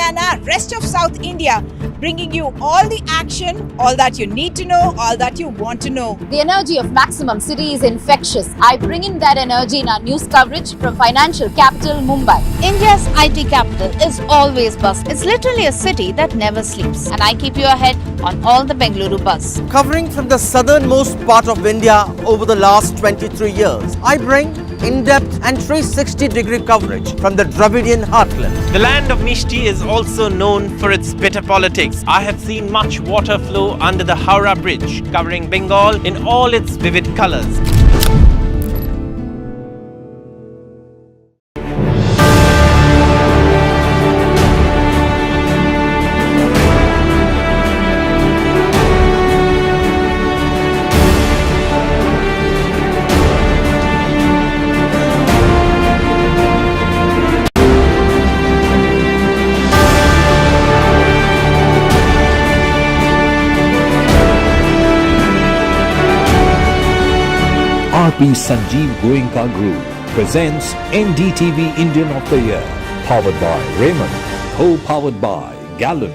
scanner, rest of South India, bringing you all the action, all that you need to know, all that you want to know. The energy of Maximum City is infectious. I bring in that energy in our news coverage from financial capital Mumbai. India's IT capital is always buzz. It's literally a city that never sleeps. And I keep you ahead on all the Bengaluru buzz. Covering from the southernmost part of India over the last 23 years, I bring in-depth and 360-degree coverage from the Dravidian heartland. The land of Mishti is also known for its bitter politics. I have seen much water flow under the Howrah Bridge, covering Bengal in all its vivid colors. RP Sanjeev Goenka Group presents NDTV Indian of the Year, powered by Raymond, co-powered by Gallant.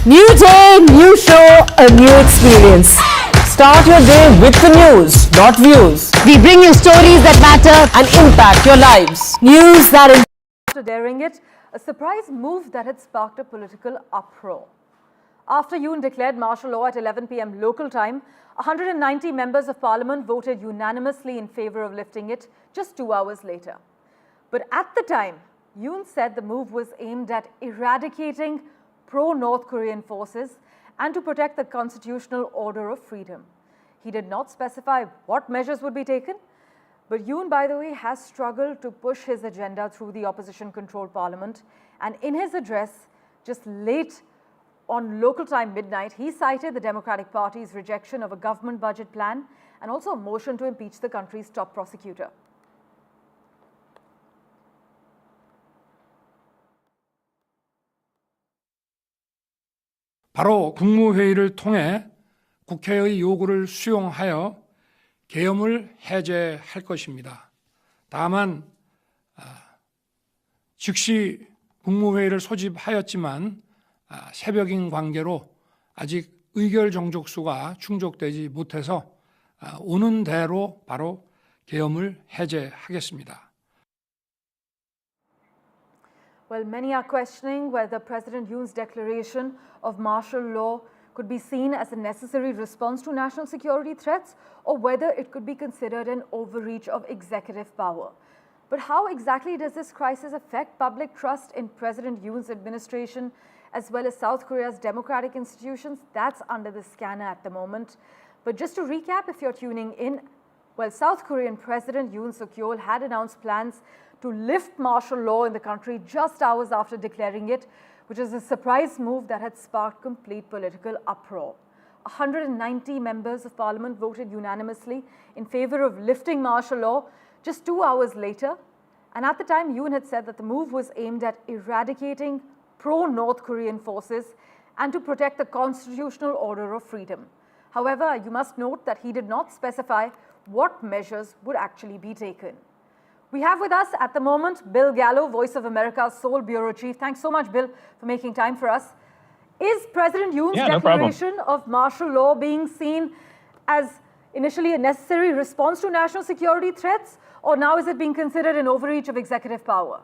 New day, new show, a new experience. Start your day with the news, not views. We bring you stories that matter and impact your lives. News that After daring it, a surprise move that had sparked a political uproar. After Yoon declared martial law at 11 p.m. local time, 190 members of parliament voted unanimously in favor of lifting it just 2 hours later. But at the time, Yoon said the move was aimed at eradicating pro-North Korean forces and to protect the constitutional order of freedom. He did not specify what measures would be taken, but Yoon, by the way, has struggled to push his agenda through the opposition-controlled parliament. And in his address, just late on local time midnight, he cited the Democratic Party's rejection of a government budget plan and also a motion to impeach the country's top prosecutor. 바로 국무회의를 통해 국회의 요구를 수용하여 계엄을 해제할 것입니다. 다만 즉시 국무회의를 소집하였지만 새벽인 관계로 아직 의결 정족수가 충족되지 못해서 오는 대로 바로 계엄을 해제하겠습니다. Well, many are questioning whether President Yoon's declaration of martial law could be seen as a necessary response to national security threats or whether it could be considered an overreach of executive power. But how exactly does this crisis affect public trust in President Yoon's administration as well as South Korea's democratic institutions? That's under the scanner at the moment. But just to recap, if you're tuning in, well, South Korean President Yoon Yeol had announced plans to lift martial law in the country just hours after declaring it, which is a surprise move that had sparked complete political uproar. 190 members of parliament voted unanimously in favor of lifting martial law just 2 hours later. And at the time, Yoon had said that the move was aimed at eradicating pro-North Korean forces and to protect the constitutional order of freedom. However, you must note that he did not specify what measures would actually be taken. We have with us at the moment Bill Gallo, Voice of America's Seoul Bureau Chief. Thanks so much, Bill, for making time for us. Is President Yoon's declaration of martial law being seen as initially a necessary response to national security threats, or now is it being considered an overreach of executive power?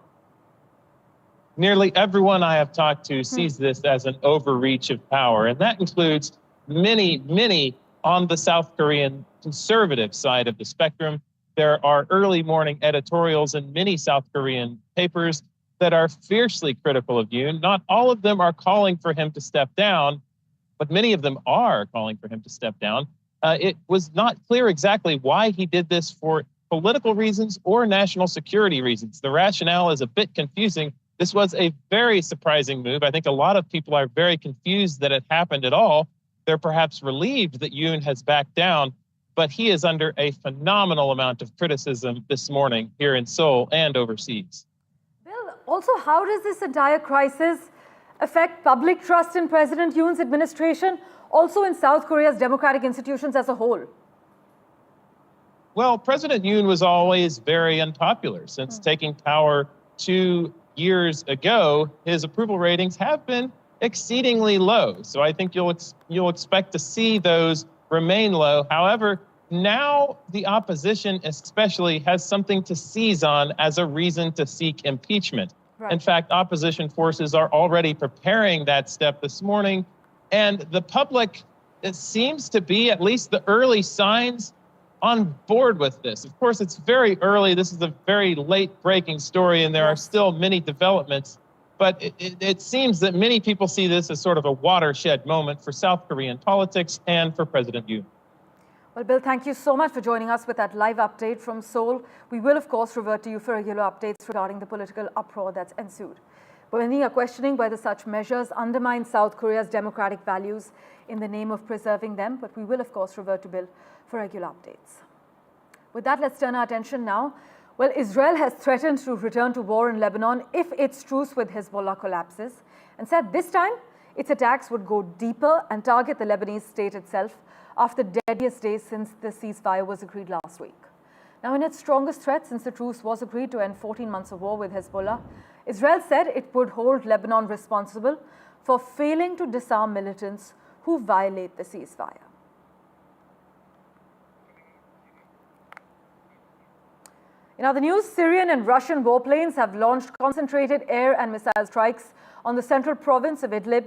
Nearly everyone I have talked to sees this as an overreach of power, and that includes many on the South Korean conservative side of the spectrum. There are early morning editorials in many South Korean papers that are fiercely critical of Yoon. Not all of them are calling for him to step down, but many of them are calling for him to step down. It was not clear exactly why he did this for political reasons or national security reasons. The rationale is a bit confusing. This was a very surprising move. I think a lot of people are very confused that it happened at all. They're perhaps relieved that Yoon has backed down, but he is under a phenomenal amount of criticism this morning here in Seoul and overseas. Bill, also, how does this entire crisis affect public trust in President Yoon's administration, also in South Korea's democratic institutions as a whole? Well, President Yoon was always very unpopular. Since taking power 2 years ago, his approval ratings have been exceedingly low. So I think you'll expect to see those remain low. However, now the opposition especially has something to seize on as a reason to seek impeachment. Right. In fact, opposition forces are already preparing that step this morning. And the public, it seems to be, at least the early signs, on board with this. Of course, it's very early. This is a very late breaking story, and there are still many developments. But it seems that many people see this as sort of a watershed moment for South Korean politics and for President Yoon. Well, Bill, thank you so much for joining us with that live update from Seoul. We will, of course, revert to you for regular updates regarding the political uproar that's ensued. But many are questioning whether such measures undermine South Korea's democratic values in the name of preserving them. But we will, of course, revert to Bill for regular updates. With that, let's turn our attention now. Well, Israel has threatened to return to war in Lebanon if its truce with Hezbollah collapses, and said this time its attacks would go deeper and target the Lebanese state itself after the deadliest days since the ceasefire was agreed last week. Now, in its strongest threat since the truce was agreed to end 14 months of war with Hezbollah, Israel said it would hold Lebanon responsible for failing to disarm militants who violate the ceasefire. In other news, Syrian and Russian warplanes have launched concentrated air and missile strikes on the central province of Idlib,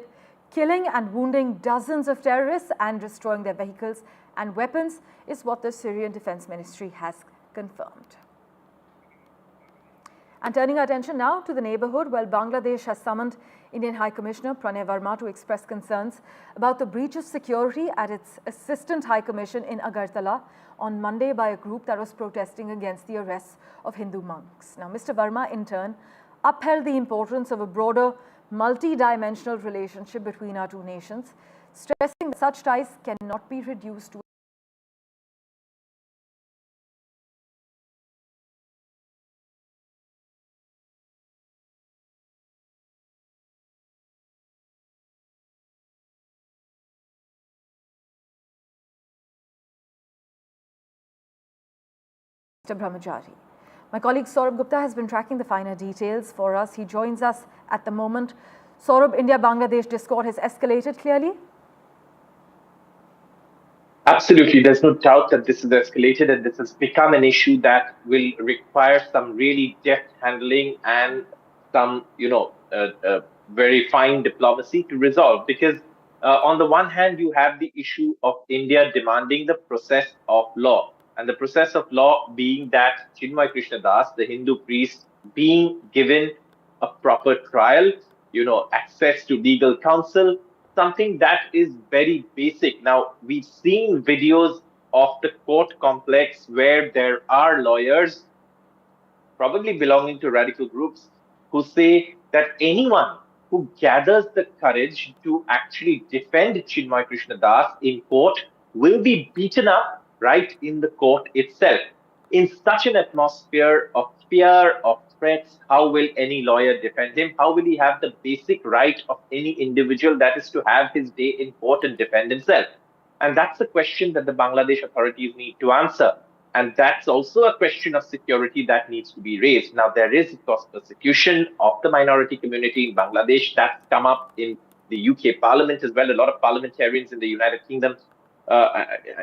killing and wounding dozens of terrorists and destroying their vehicles and weapons, is what the Syrian Defense Ministry has confirmed. And turning our attention now to the neighborhood, well, Bangladesh has summoned Indian High Commissioner Pranay Verma to express concerns about the breach of security at its Assistant High Commission in Agartala on Monday by a group that was protesting against the arrests of Hindu monks. Now, Mr. Verma, in turn, upheld the importance of a broader, multi-dimensional relationship between our two nations, stressing that such ties cannot be reduced to Mr. Brahmachari. My colleague Saurabh Gupta has been tracking the finer details for us. He joins us at the moment. Saurabh, India-Bangladesh discord has escalated clearly? Absolutely. There's no doubt that this has escalated and this has become an issue that will require some really deft handling and some, very fine diplomacy to resolve. Because on the one hand, you have the issue of India demanding the process of law. And the process of law being that Chinmay Krishna Das, the Hindu priest, being given a proper trial, access to legal counsel, something that is very basic. Now, we've seen videos of the court complex where there are lawyers, probably belonging to radical groups, who say that anyone who gathers the courage to actually defend Chinmay Krishna Das in court will be beaten up right in the court itself. In such an atmosphere of fear, of threats, how will any lawyer defend him? How will he have the basic right of any individual, that is to have his day in court and defend himself? And that's a question that the Bangladesh authorities need to answer. And that's also a question of security that needs to be raised. Now, there is, of course, persecution of the minority community in Bangladesh. That's come up in the UK Parliament as well. A lot of parliamentarians in the United Kingdom,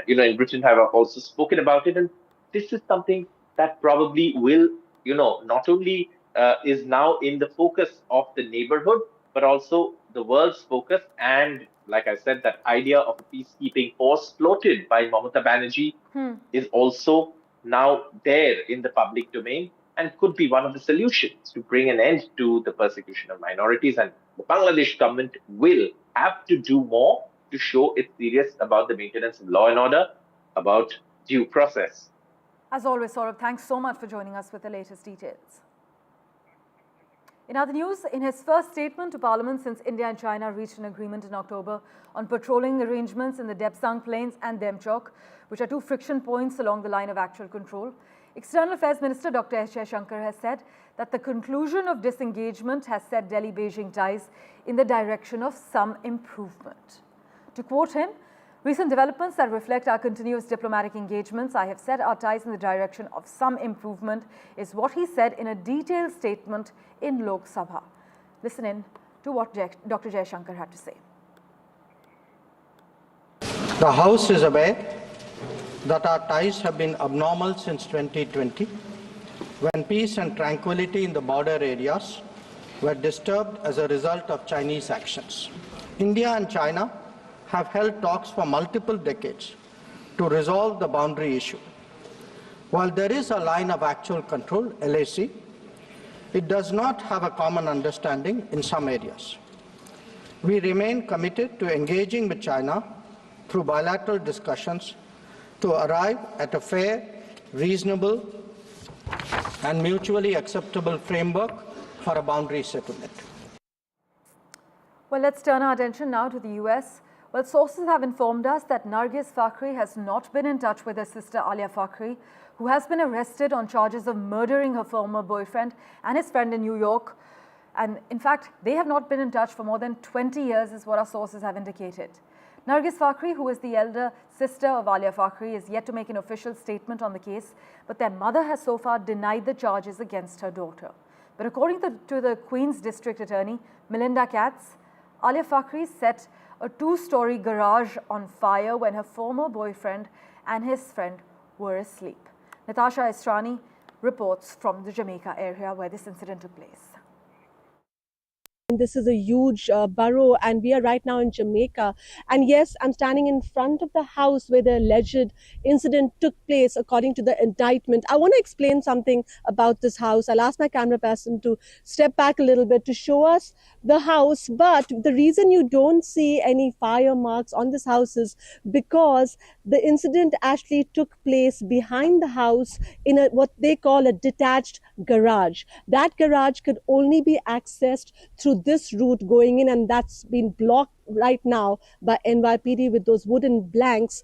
in Britain have also spoken about it. And this is something that probably will, not only is now in the focus of the neighborhood, but also the world's focus. And like I said, that idea of a peacekeeping force floated by Mamata Banerjee is also now there in the public domain and could be one of the solutions to bring an end to the persecution of minorities. And the Bangladesh government will have to do more to show it's serious about the maintenance of law and order, about due process. As always, Saurabh, thanks so much for joining us with the latest details. In other news, in his first statement to Parliament since India and China reached an agreement in October on patrolling arrangements in the Depsang Plains and Demchok, which are two friction points along the line of actual control, External Affairs Minister Dr. S. Jaishankar has said that the conclusion of disengagement has set Delhi-Beijing ties in the direction of some improvement. To quote him, "Recent developments that reflect our continuous diplomatic engagements, I have set our ties in the direction of some improvement," is what he said in a detailed statement in Lok Sabha. Listen in to what Dr. Jaishankar had to say. The House is aware that our ties have been abnormal since 2020, when peace and tranquility in the border areas were disturbed as a result of Chinese actions. India and China have held talks for multiple decades to resolve the boundary issue. While there is a line of actual control, LAC, it does not have a common understanding in some areas. We remain committed to engaging with China through bilateral discussions to arrive at a fair, reasonable, and mutually acceptable framework for a boundary settlement. Well, let's turn our attention now to the US. Well, sources have informed us that Nargis Fakhri has not been in touch with her sister Alia Fakhri, who has been arrested on charges of murdering her former boyfriend and his friend in New York. And in fact, they have not been in touch for more than 20 years, is what our sources have indicated. Nargis Fakhri, who is the elder sister of Alia Fakhri, is yet to make an official statement on the case, but their mother has so far denied the charges against her daughter. But according to the Queen's District Attorney, Melinda Katz, Alia Fakhri set a two-story garage on fire when her former boyfriend and his friend were asleep. Natasha Israni reports from the Jamaica area where this incident took place. This is a huge borough, and we are right now in Jamaica. And yes, I'm standing in front of the house where the alleged incident took place according to the indictment. I want to explain something about this house. I'll ask my camera person to step back a little bit to show us the house. But the reason you don't see any fire marks on this house is because the incident actually took place behind the house in a what they call a detached garage. That garage could only be accessed through this route going in, and that's been blocked right now by NYPD with those wooden planks,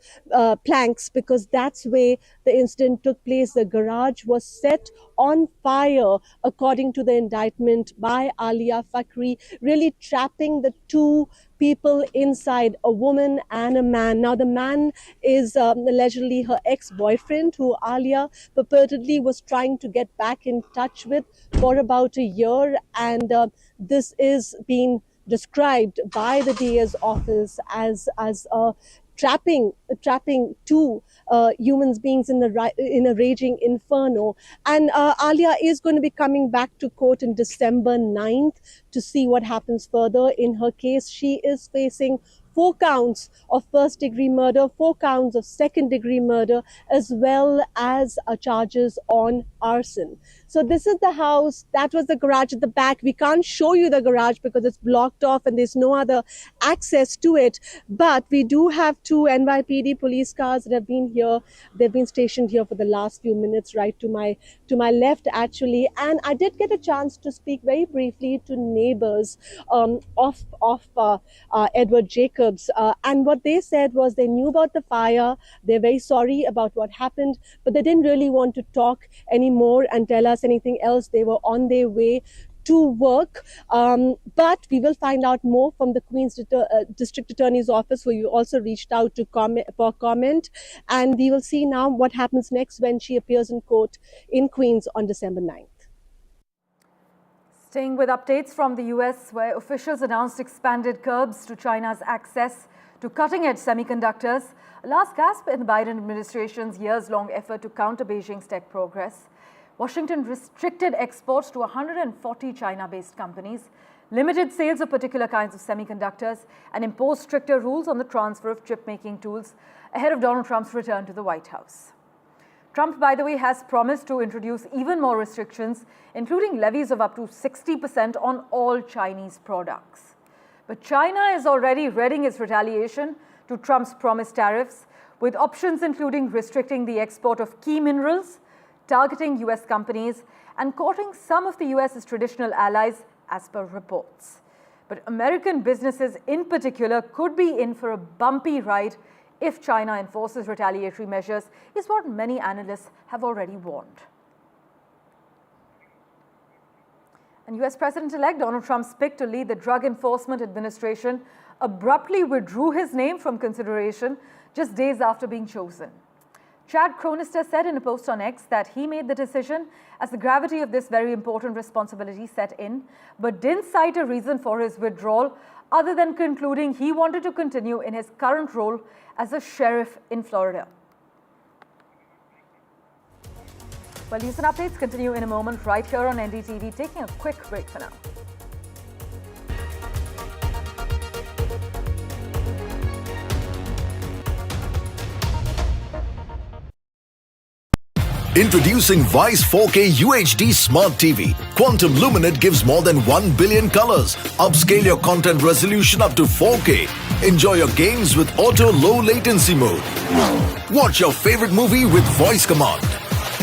because that's where the incident took place. The garage was set on fire, according to the indictment, by Alia Fakhri, really trapping the two people inside, a woman and a man. Now, the man is allegedly her ex-boyfriend, who Alia purportedly was trying to get back in touch with for about a year, and this is being described by the DA's office as trapping two human beings in a raging inferno. And Alia is going to be coming back to court in December 9th to see what happens further in her case. She is facing 4 counts of first-degree murder, 4 counts of second-degree murder, as well as charges on arson. So this is the house. That was the garage at the back. We can't show you the garage because it's blocked off and there's no other access to it. But we do have 2 NYPD police cars that have been here. They've been stationed here for the last few minutes, right to my left, actually. And I did get a chance to speak very briefly to neighbors of Edward Jacobs. And what they said was they knew about the fire. They're very sorry about what happened, but they didn't really want to talk anymore and tell us anything else. They were on their way to work. But we will find out more from the Queen's District Attorney's Office, who you also reached out to for comment. And we will see now what happens next when she appears in court in Queens on December 9th. Staying with updates from the US, where officials announced expanded curbs to China's access to cutting-edge semiconductors, a last gasp in the Biden administration's years-long effort to counter Beijing's tech progress. Washington restricted exports to 140 China-based companies, limited sales of particular kinds of semiconductors, and imposed stricter rules on the transfer of chip-making tools ahead of Donald Trump's return to the White House. Trump, by the way, has promised to introduce even more restrictions, including levies of up to 60% on all Chinese products. But China is already readying its retaliation to Trump's promised tariffs, with options including restricting the export of key minerals, targeting US companies, and courting some of the US's traditional allies, as per reports. But American businesses in particular could be in for a bumpy ride if China enforces retaliatory measures, is what many analysts have already warned. And US President-elect Donald Trump's pick to lead the Drug Enforcement Administration abruptly withdrew his name from consideration just days after being chosen. Chad Cronister said in a post on X that he made the decision as the gravity of this very important responsibility set in, but didn't cite a reason for his withdrawal other than concluding he wanted to continue in his current role as a sheriff in Florida. Well, news and updates continue in a moment right here on NDTV. Taking a quick break for now. Introducing Vice 4K UHD Smart TV. Quantum Luminate gives more than 1 billion colors. Upscale your content resolution up to 4K. Enjoy your games with auto low latency mode. Watch your favorite movie with voice command.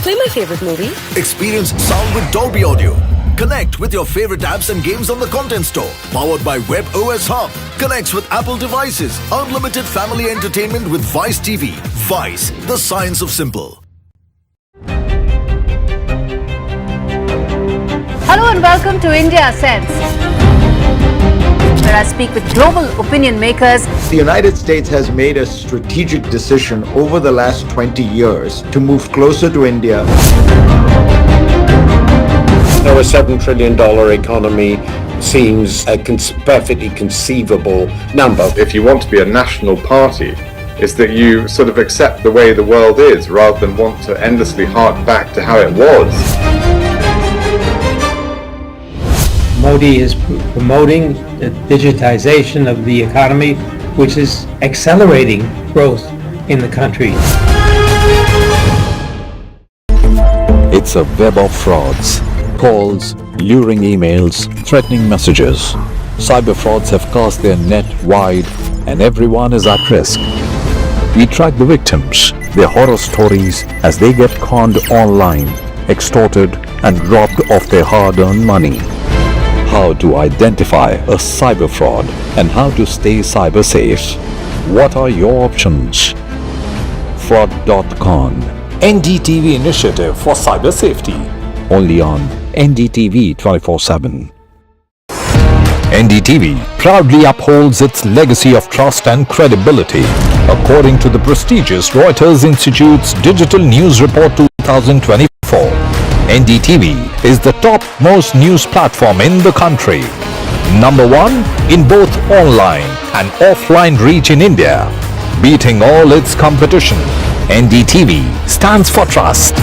Play my favorite movie. Experience sound with Dolby Audio. Connect with your favorite apps and games on the Content Store. Powered by Web OS Hub. Connects with Apple devices. Unlimited family entertainment with Vice TV. Vice, the science of simple. Hello and welcome to India Sense, where I speak with global opinion makers. The United States has made a strategic decision over the last 20 years to move closer to India. Now, a $7 trillion economy seems a perfectly conceivable number. If you want to be a national party, it's that you sort of accept the way the world is rather than want to endlessly hark back to how it was. Modi is promoting the digitization of the economy, which is accelerating growth in the country. It's a web of frauds, calls, luring emails, threatening messages. Cyber frauds have cast their net wide and everyone is at risk. We track the victims, their horror stories as they get conned online, extorted and robbed of their hard-earned money. How to identify a cyber fraud and how to stay cyber safe. What are your options? Fraud.con, NDTV initiative for cyber safety. Only on NDTV 24/7. NDTV proudly upholds its legacy of trust and credibility. According to the prestigious Reuters Institute's Digital News Report 2024, NDTV is the top-most news platform in the country. Number one in both online and offline reach in India. Beating all its competition, NDTV stands for trust.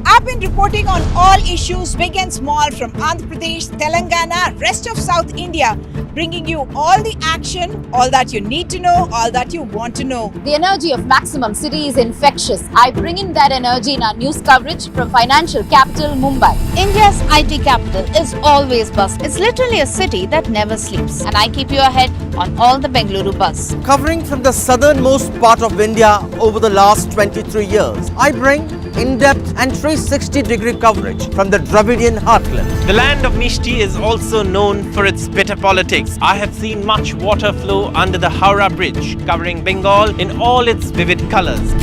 I've been reporting on all issues big and small from Andhra Pradesh, Telangana, rest of South India, bringing you all the action, all that you need to know, all that you want to know. The energy of Maximum City is infectious. I bring in that energy in our news coverage from financial capital Mumbai. India's IT capital is always buzz. It's literally a city that never sleeps. And I keep you ahead on all the Bengaluru buzz. Covering from the southernmost part of India over the last 23 years, I bring in-depth and 360-degree coverage from the Dravidian heartland. The land of Mishti is also known for its bitter politics. I have seen much water flow under the Howrah Bridge, covering Bengal in all its vivid colors.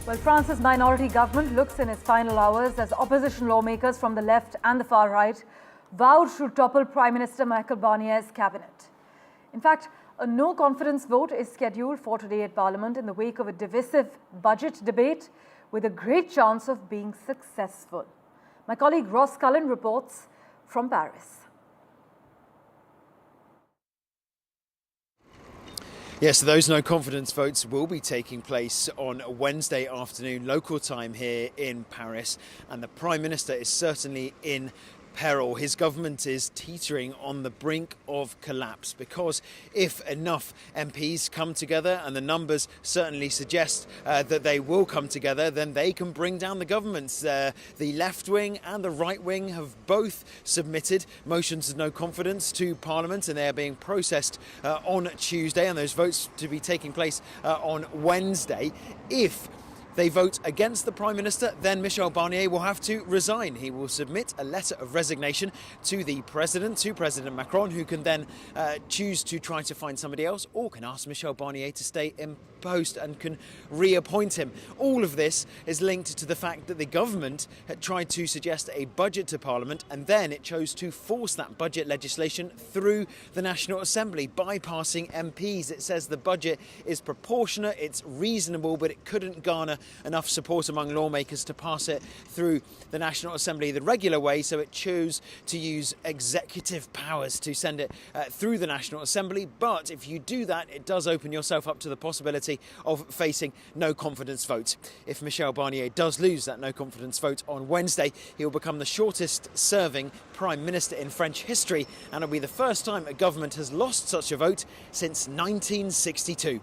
Well, France's minority government looks in its final hours as opposition lawmakers from the left and the far right vowed to topple Prime Minister Michel Barnier's cabinet. In fact, a no-confidence vote is scheduled for today at Parliament in the wake of a divisive budget debate with a great chance of being successful. My colleague Ross Cullen reports from Paris. Yes, so those no-confidence votes will be taking place on Wednesday afternoon, local time here in Paris, and the Prime Minister is certainly in peril. His government is teetering on the brink of collapse because if enough MPs come together, and the numbers certainly suggest that they will come together, then they can bring down the governments. The left wing and the right wing have both submitted motions of no confidence to Parliament, and they are being processed on Tuesday, and those votes to be taking place on Wednesday. If they vote against the Prime Minister, then Michel Barnier will have to resign. He will submit a letter of resignation to the President, to President Macron, who can then choose to try to find somebody else, or can ask Michel Barnier to stay in post and can reappoint him. All of this is linked to the fact that the government had tried to suggest a budget to Parliament, and then it chose to force that budget legislation through the National Assembly, bypassing MPs. It says the budget is proportionate, it's reasonable, but it couldn't garner enough support among lawmakers to pass it through the National Assembly the regular way, so it chose to use executive powers to send it through the National Assembly. But if you do that, it does open yourself up to the possibility of facing no confidence vote. If Michel Barnier does lose that no confidence vote on Wednesday, he will become the shortest serving Prime Minister in French history, and it'll be the first time a government has lost such a vote since 1962.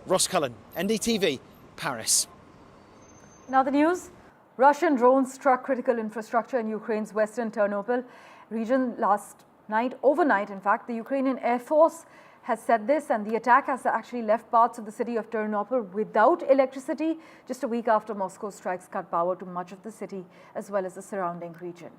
Ross Cullen, NDTV, Paris. Now the news. Russian drones struck critical infrastructure in Ukraine's western Ternopil region last night, overnight in fact. The Ukrainian Air Force has said this, and the attack has actually left parts of the city of Ternopil without electricity just a week after Moscow's strikes cut power to much of the city as well as the surrounding region.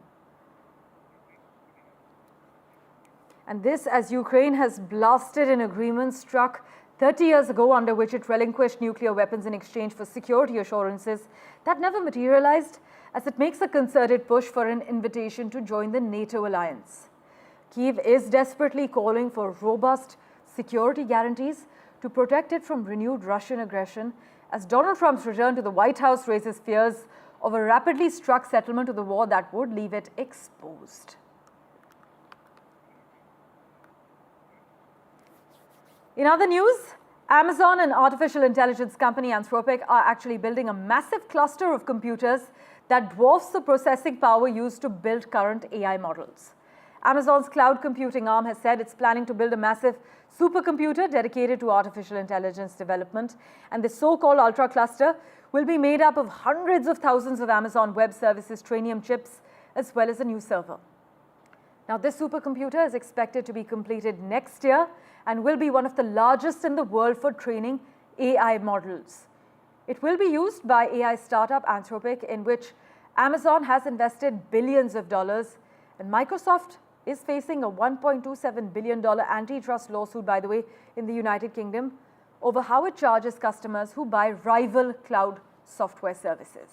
And this as Ukraine has blasted an agreement struck 30 years ago under which it relinquished nuclear weapons in exchange for security assurances that never materialized, as it makes a concerted push for an invitation to join the NATO alliance. Kyiv is desperately calling for robust security guarantees to protect it from renewed Russian aggression, as Donald Trump's return to the White House raises fears of a rapidly struck settlement to the war that would leave it exposed. In other news, Amazon and artificial intelligence company Anthropic are actually building a massive cluster of computers that dwarfs the processing power used to build current AI models. Amazon's cloud computing arm has said it's planning to build a massive supercomputer dedicated to artificial intelligence development, and this so-called ultra cluster will be made up of hundreds of thousands of Amazon Web Services Trainium chips as well as a new server. Now, this supercomputer is expected to be completed next year and will be one of the largest in the world for training AI models. It will be used by AI startup Anthropic, in which Amazon has invested billions of dollars, and Microsoft is facing a $1.27 billion antitrust lawsuit, by the way, in the United Kingdom over how it charges customers who buy rival cloud software services.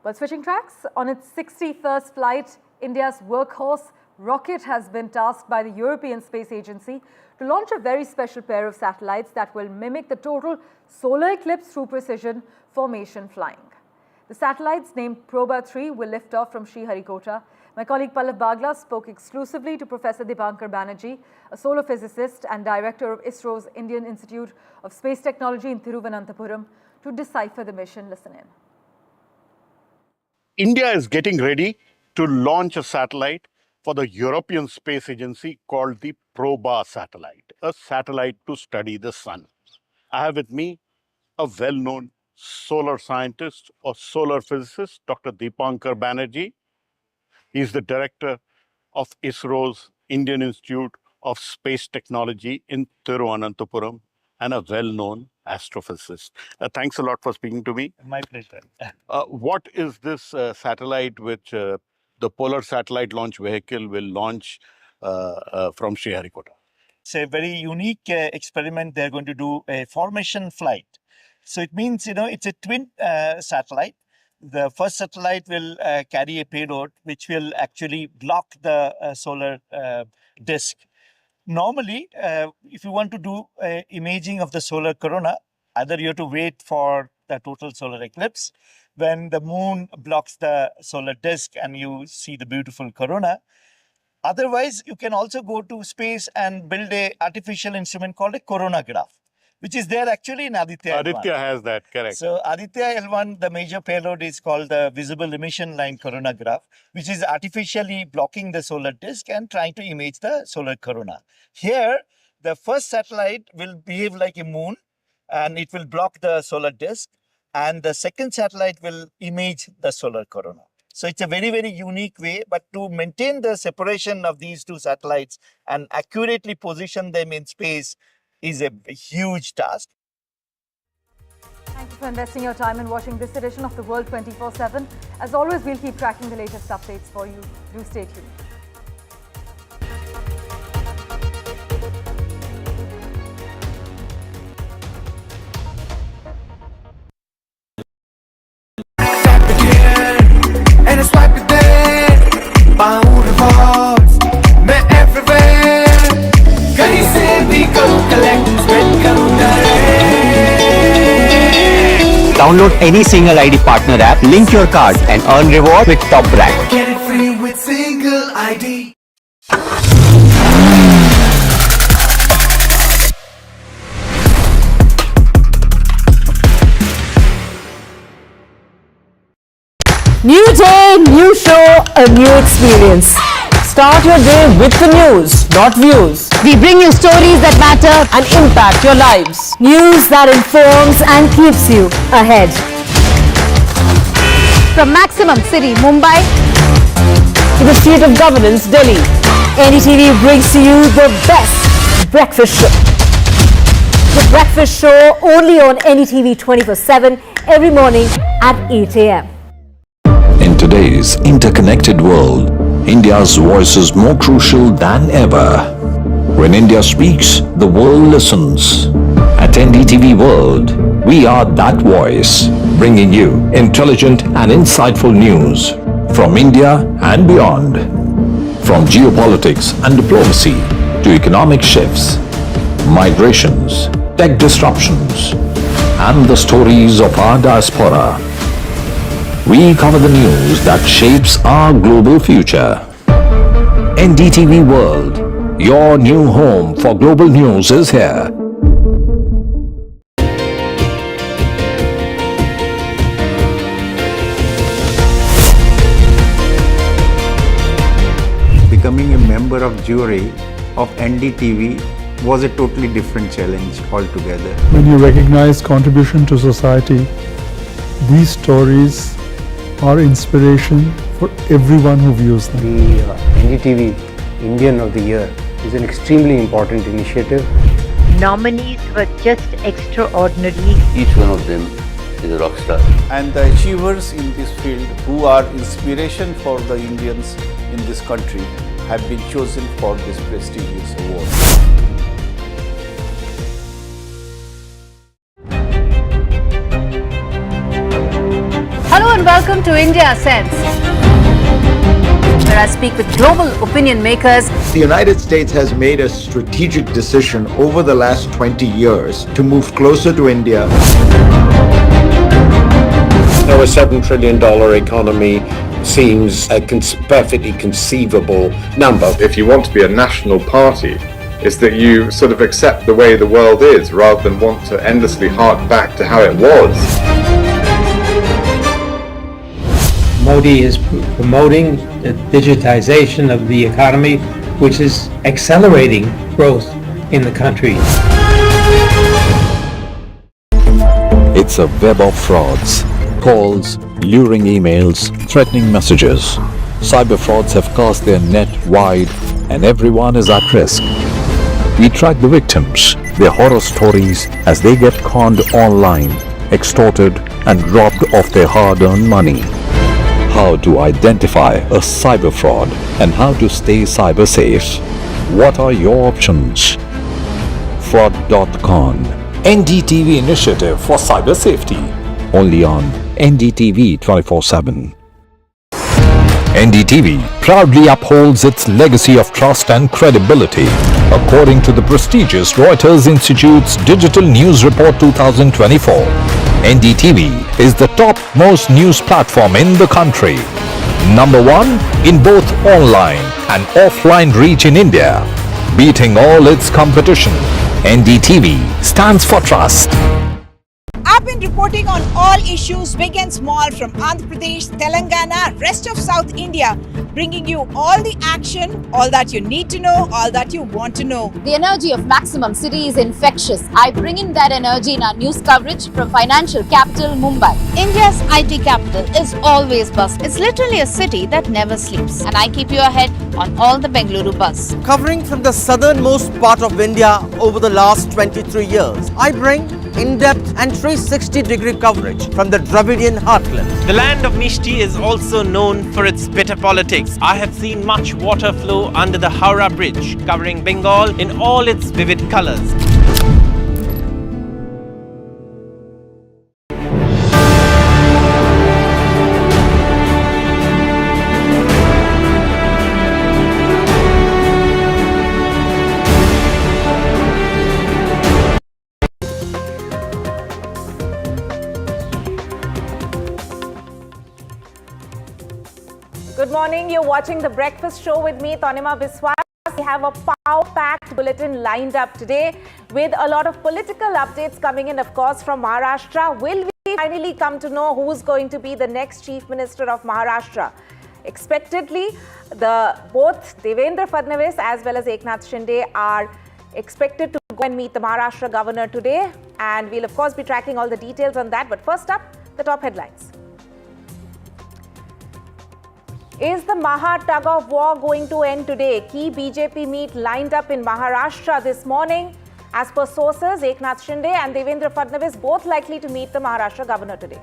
Well, switching tracks, on its 61st flight, India's workhorse rocket has been tasked by the European Space Agency to launch a very special pair of satellites that will mimic the total solar eclipse through precision formation flying. The satellites, named Proba 3, will lift off from Sriharikota. My colleague Pallav Bagla spoke exclusively to Professor Dipankar Banerjee, a solar physicist and director of ISRO's Indian Institute of Space Technology in Thiruvananthapuram, to decipher the mission. Listen in. India is getting ready to launch a satellite for the European Space Agency called the Proba satellite, a satellite to study the sun. I have with me a well-known solar scientist or solar physicist, Dr. Dipankar Banerjee. He is the director of ISRO's Indian Institute of Space Technology in Thiruvananthapuram and a well-known astrophysicist. Thanks a lot for speaking to me. My pleasure. What is this satellite which the Polar Satellite Launch Vehicle will launch from Sriharikota? It's a very unique experiment. They're going to do a formation flight. So it means, it's a twin satellite. The first satellite will carry a payload which will actually block the solar disk. Normally, if you want to do imaging of the solar corona, either you have to wait for the total solar eclipse when the moon blocks the solar disk and you see the beautiful corona. Otherwise, you can also go to space and build an artificial instrument called a coronagraph, which is there actually in Aditya L1. Aditya has that, correct. So Aditya L1, the major payload is called the visible emission line coronagraph, which is artificially blocking the solar disk and trying to image the solar corona. Here, the first satellite will behave like a moon and it will block the solar disk, and the second satellite will image the solar corona. So it's a very, very unique way, but to maintain the separation of these two satellites and accurately position them in space is a huge task. Thank you for investing your time in watching this edition of The World 24/7. As always, we'll keep tracking the latest updates for you. Do stay tuned. And it's right there, Bahu rewards, मैं everywhere, कहीं से भी करूँ collect, spend करूँ direct. Download any single ID partner app, link your card and earn reward with top brand. Get it free with single ID. New day, new show, a new experience. Start your day with the news, not views. We bring you stories that matter and impact your lives. News that informs and keeps you ahead. From Maximum City, Mumbai, to the seat of governance, Delhi, NDTV brings to you the best breakfast show. The breakfast show only on NDTV 24/7 every morning at 8 a.m. In today's interconnected world, India's voice is more crucial than ever. When India speaks, the world listens. At NDTV World, we are that voice, bringing you intelligent and insightful news from India and beyond. From geopolitics and diplomacy to economic shifts, migrations, tech disruptions, and the stories of our diaspora. We cover the news that shapes our global future. NDTV World, your new home for global news is here. Becoming a member of jury of NDTV was a totally different challenge altogether. When you recognize contribution to society, these stories are inspiration for everyone who views them. The NDTV Indian of the Year is an extremely important initiative. Nominees were just extraordinary. Each one of them is a rock star. And the achievers in this field who are inspiration for the Indians in this country have been chosen for this prestigious award. Hello and welcome to India Sense, where I speak with global opinion makers. The United States has made a strategic decision over the last 20 years to move closer to India. Now a $7 trillion economy seems a perfectly conceivable number. If you want to be a national party, it's that you sort of accept the way the world is rather than want to endlessly hark back to how it was. Modi is promoting the digitization of the economy, which is accelerating growth in the country. It's a web of frauds, calls, luring emails, threatening messages. Cyber frauds have cast their net wide and everyone is at risk. We track the victims, their horror stories as they get conned online, extorted and robbed of their hard-earned money. How to identify a cyber fraud and how to stay cyber safe. What are your options? Fraud.con, NDTV initiative for cyber safety. Only on NDTV 24/7. NDTV proudly upholds its legacy of trust and credibility. According to the prestigious Reuters Institute's Digital News Report 2024, NDTV is the top-most news platform in the country. Number one in both online and offline reach in India. Beating all its competition, NDTV stands for trust. I've been reporting on all issues big and small from Andhra Pradesh, Telangana, rest of South India, bringing you all the action, all that you need to know, all that you want to know. The energy of Maximum City is infectious. I bring in that energy in our news coverage from financial capital Mumbai. India's IT capital is always buzz. It's literally a city that never sleeps. And I keep you ahead on all the Bengaluru buzz. Covering from the southernmost part of India over the last 23 years, I bring in-depth and 360-degree coverage from the Dravidian heartland. The land of Mishti is also known for its bitter politics. I have seen much water flow under the Howrah Bridge, covering Bengal in all its vivid colors. Good morning. You're watching The Breakfast Show with me, Tanima Biswas. We have a power-packed bulletin lined up today with a lot of political updates coming in, of course, from Maharashtra. Will we finally come to know who's going to be the next Chief Minister of Maharashtra? Expectedly, both Devendra Fadnavis as well as Eknath Shinde are expected to go and meet the Maharashtra governor today. And we'll, of course, be tracking all the details on that. But first up, the top headlines. Is the Maha tug of war going to end today? Key BJP meet lined up in Maharashtra this morning. As per sources, Eknath Shinde and Devendra Fadnavis both likely to meet the Maharashtra governor today.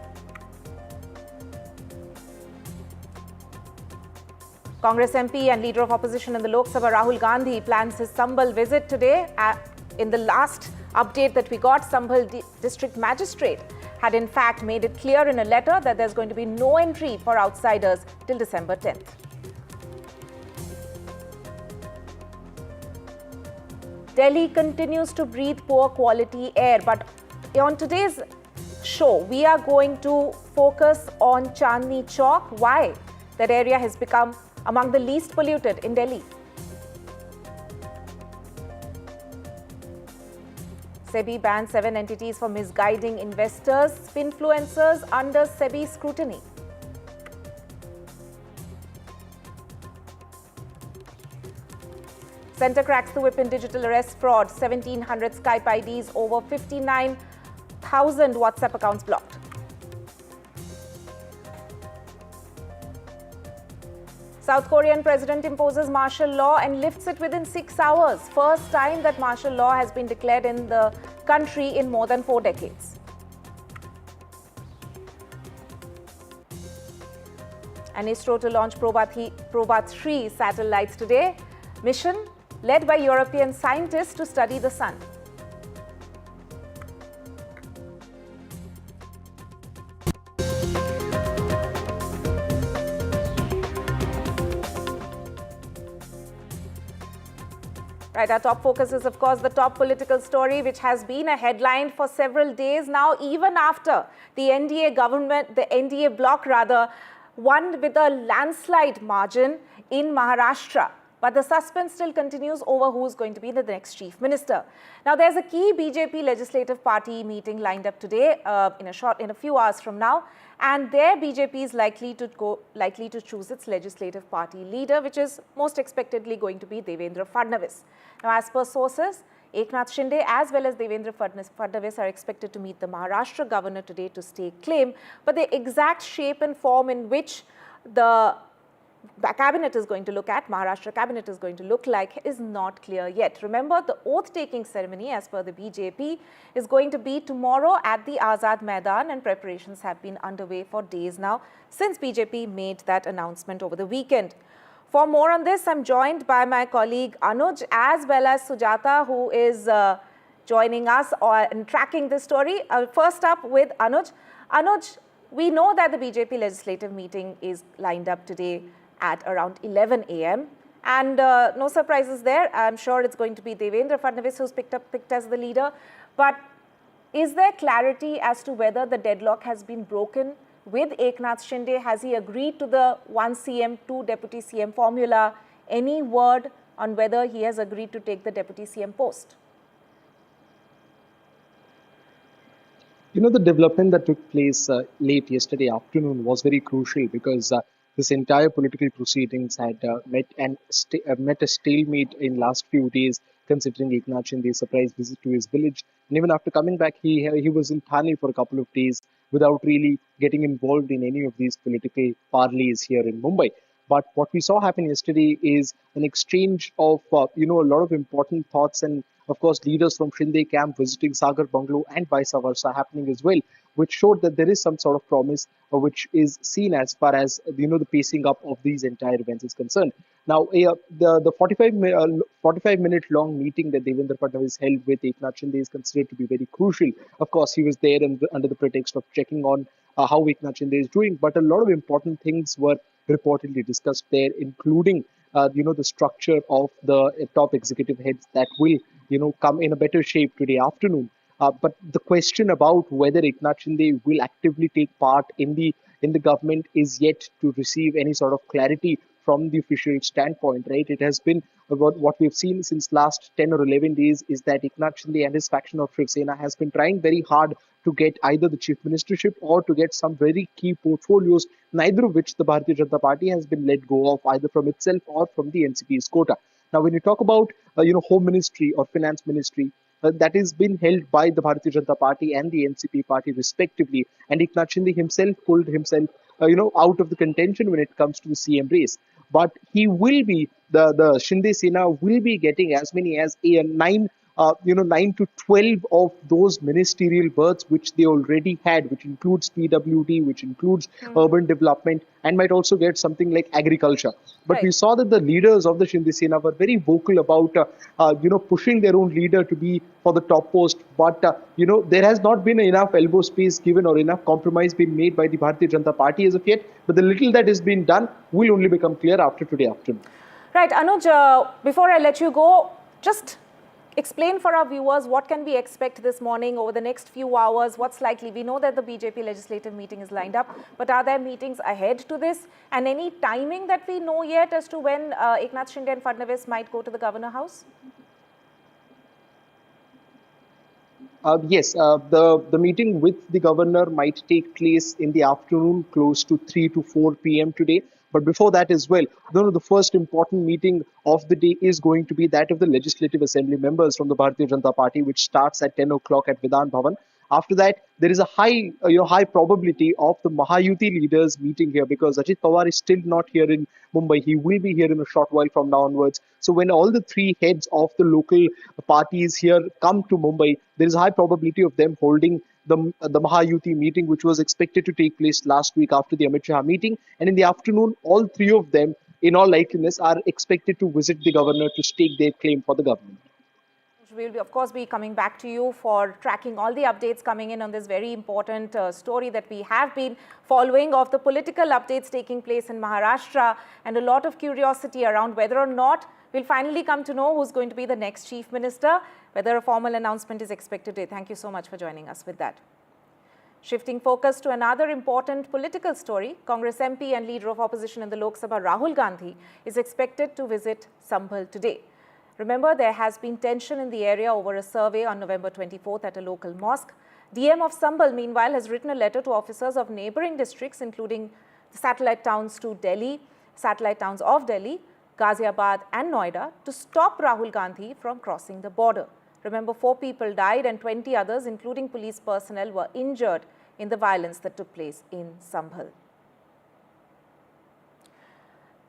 Congress MP and leader of opposition in the Lok Sabha, Rahul Gandhi, plans his Sambhal visit today. In the last update that we got, Sambhal district magistrate had in fact made it clear in a letter that there's going to be no entry for outsiders till December 10th. Delhi continues to breathe poor quality air, but on today's show, we are going to focus on Chandni Chowk. Why? That area has become among the least polluted in Delhi. SEBI banned 7 entities for misguiding investors. Finfluencers under SEBI scrutiny. Centre cracks the whip in digital arrest fraud. 1,700 Skype IDs, over 59,000 WhatsApp accounts blocked. South Korean president imposes martial law and lifts it within 6 hours. First time that martial law has been declared in the country in more than 4 decades. And ISRO to launch Proba 3 satellites today. Mission led by European scientists to study the sun. Right, our top focus is, of course, the top political story, which has been a headline for several days now, even after the NDA government, the NDA bloc rather, won with a landslide margin in Maharashtra. But the suspense still continues over who's going to be the next chief minister. Now, there's a key BJP legislative party meeting lined up today in a few hours from now. And there BJP is likely to choose its legislative party leader, which is most expectedly going to be Devendra Fadnavis. Now, as per sources, Eknath Shinde as well as Devendra Fadnavis are expected to meet the Maharashtra governor today to stake claim. But the exact shape and form in which the cabinet is going to look at, Maharashtra cabinet is going to look like, is not clear yet. Remember, the oath-taking ceremony, as per the BJP, is going to be tomorrow at the Azad Maidan, and preparations have been underway for days now since BJP made that announcement over the weekend. For more on this, I'm joined by my colleague Anuj as well as Sujata, who is joining us and tracking this story. First up with Anuj. Anuj, we know that the BJP legislative meeting is lined up today at around 11 a.m. And no surprises there. I'm sure it's going to be Devendra Fadnavis who's picked as the leader. But is there clarity as to whether the deadlock has been broken with Eknath Shinde? Has he agreed to the 1 CM, 2 Deputy CM formula? Any word on whether he has agreed to take the Deputy CM post? You know, the development that took place late yesterday afternoon was very crucial because this entire political proceedings had met a stalemate in last few days, considering Eknath Shinde's surprise visit to his village. And even after coming back, he was in Thane for a couple of days without really getting involved in any of these political parleys here in Mumbai. But what we saw happen yesterday is an exchange of, a lot of important thoughts and of course, leaders from Shinde camp visiting Sagar Bungalow and vice versa happening as well, which showed that there is some sort of promise which is seen as far as the pacing up of these entire events is concerned. Now, the 45-minute long meeting that Devendra Fadnavis held with Eknath Shinde is considered to be very crucial. Of course, he was there under the pretext of checking on how Eknath Shinde is doing, but a lot of important things were reportedly discussed there, including the structure of the top executive heads that will come in a better shape today afternoon. But the question about whether Eknath Shinde will actively take part in the government is yet to receive any sort of clarity from the official standpoint, right? It has been about what we've seen since last 10 or 11 days is that Eknath Shinde and his faction of Shiv Sena has been trying very hard to get either the chief ministership or to get some very key portfolios, neither of which the Bharatiya Janata Party has been let go of either from itself or from the NCP's quota. Now, when you talk about home ministry or finance ministry, that is been held by the Bharatiya Janata Party and the NCP party respectively, and Eknath Shinde himself pulled himself out of the contention when it comes to the CM race. But he will be, the Shinde Sena will be getting as many as 9 to 12 of those ministerial berths which they already had, which includes PWD, which includes urban development, and might also get something like agriculture. But we saw that the leaders of the Shinde Sena were very vocal about, pushing their own leader to be for the top post. But, there has not been enough elbow space given or enough compromise being made by the Bharatiya Janata Party as of yet. But the little that has been done will only become clear after today afternoon. Right, Anuj, before I let you go, just explain for our viewers what can we expect this morning over the next few hours, what's likely. We know that the BJP legislative meeting is lined up, but are there meetings ahead to this and any timing that we know yet as to when Eknath Shinde and Fadnavis might go to the Governor House? Yes, the meeting with the governor might take place in the afternoon, close to 3 to 4 p.m. today. But before that as well, the first important meeting of the day is going to be that of the Legislative Assembly members from the Bharatiya Janata Party, which starts at 10 o'clock at Vidhan Bhavan. After that, there is a high probability of the Mahayuti leaders meeting here because Ajit Pawar is still not here in Mumbai. He will be here in a short while from now onwards. So when all the three heads of the local parties here come to Mumbai, there is a high probability of them holding the Mahayuti meeting, which was expected to take place last week after the Amit Shah meeting. And in the afternoon, all three of them, in all likeliness, are expected to visit the governor to stake their claim for the government. We'll, of course, be coming back to you for tracking all the updates coming in on this very important story that we have been following of the political updates taking place in Maharashtra, and a lot of curiosity around whether or not we'll finally come to know who's going to be the next chief minister, whether a formal announcement is expected today. Thank you so much for joining us with that. Shifting focus to another important political story, Congress MP and leader of opposition in the Lok Sabha, Rahul Gandhi, is expected to visit Sambhal today. Remember, there has been tension in the area over a survey on November 24th at a local mosque. DM of Sambhal, meanwhile, has written a letter to officers of neighboring districts, including the satellite towns of Delhi, Ghaziabad and Noida, to stop Rahul Gandhi from crossing the border. Remember, 4 people died and 20 others, including police personnel, were injured in the violence that took place in Sambhal.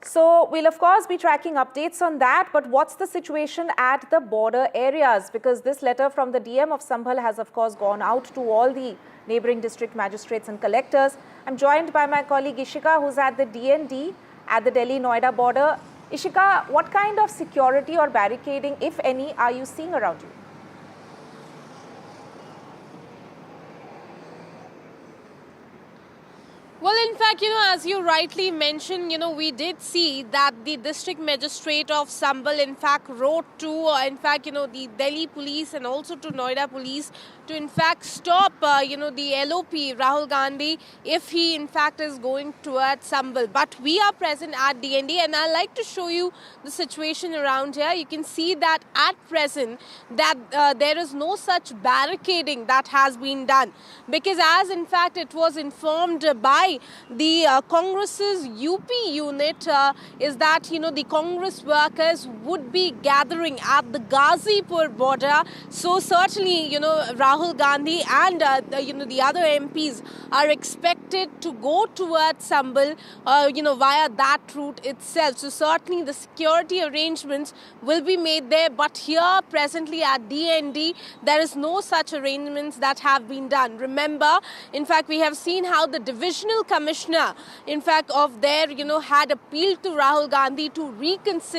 So we'll of course be tracking updates on that, but what's the situation at the border areas? Because this letter from the DM of Sambhal has of course gone out to all the neighboring district magistrates and collectors. I'm joined by my colleague Ishika, who's at the DND at the Delhi-Noida border. Ishika, what kind of security or barricading, if any, are you seeing around you? Well, in fact, as you rightly mentioned, we did see that the district magistrate of Sambhal, in fact, wrote to, the Delhi police and also to Noida police to, in fact, stop, the LOP, Rahul Gandhi, if he, in fact, is going towards Sambhal. But we are present at DND, and I'd like to show you the situation around here. You can see that at present that there is no such barricading that has been done, because as, in fact, it was informed by by the Congress's UP unit is that, the Congress workers would be gathering at the Ghazipur border. So certainly, Rahul Gandhi and, the other MPs are expected to go towards Sambhal, via that route itself. So certainly the security arrangements will be made there. But here presently at DND, there is no such arrangements that have been done. Remember, in fact, we have seen how the divisional commissioner, in fact, of there, had appealed to Rahul Gandhi to reconsider